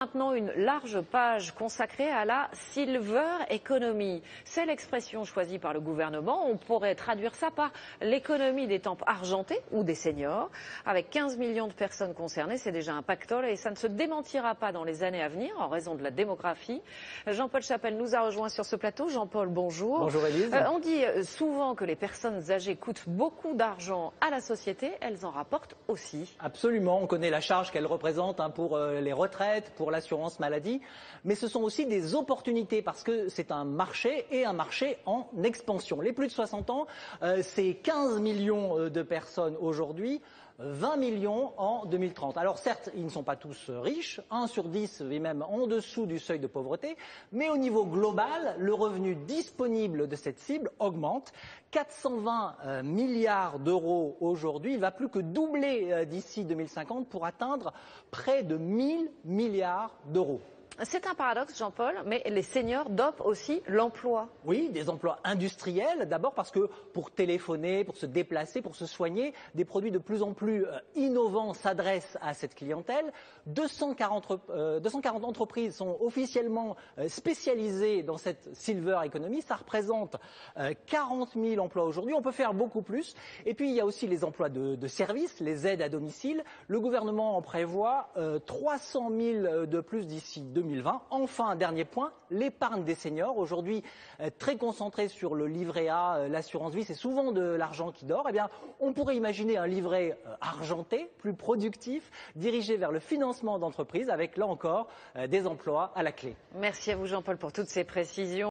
Maintenant, une large page consacrée à la silver economy. C'est l'expression choisie par le gouvernement. On pourrait traduire ça par l'économie des tempes argentées ou des seniors. Avec 15 millions de personnes concernées, c'est déjà un pactole et ça ne se démentira pas dans les années à venir en raison de la démographie. Jean-Paul Chapelle nous a rejoint sur ce plateau. Jean-Paul, bonjour. Bonjour Élise. On dit souvent que les personnes âgées coûtent beaucoup d'argent à la société. Elles en rapportent aussi. Absolument, on connaît la charge qu'elles représentent pour les retraites, pour l'assurance maladie, mais ce sont aussi des opportunités parce que c'est un marché et un marché en expansion. Les plus de 60 ans, c'est 15 millions de personnes aujourd'hui, 20 millions en 2030. Alors certes, ils ne sont pas tous riches, 1 sur 10 vit même en dessous du seuil de pauvreté, mais au niveau global, le revenu disponible de cette cible augmente. 420 milliards d'euros aujourd'hui, il va plus que doubler d'ici 2050 pour atteindre près de 1000 milliards d'euros. C'est un paradoxe, Jean-Paul, mais les seniors dopent aussi l'emploi. Oui, des emplois industriels, d'abord parce que pour téléphoner, pour se déplacer, pour se soigner, des produits de plus en plus innovants s'adressent à cette clientèle. 240 entreprises sont officiellement spécialisées dans cette silver economy. Ça représente 40 000 emplois aujourd'hui. On peut faire beaucoup plus. Et puis, il y a aussi les emplois de services, les aides à domicile. Le gouvernement en prévoit 300 000 de plus d'ici 2020. Enfin, un dernier point, l'épargne des seniors. Aujourd'hui, très concentrée sur le livret A, l'assurance vie, c'est souvent de l'argent qui dort. Eh bien, on pourrait imaginer un livret argenté, plus productif, dirigé vers le financement d'entreprises avec, là encore, des emplois à la clé. Merci à vous, Jean-Paul, pour toutes ces précisions.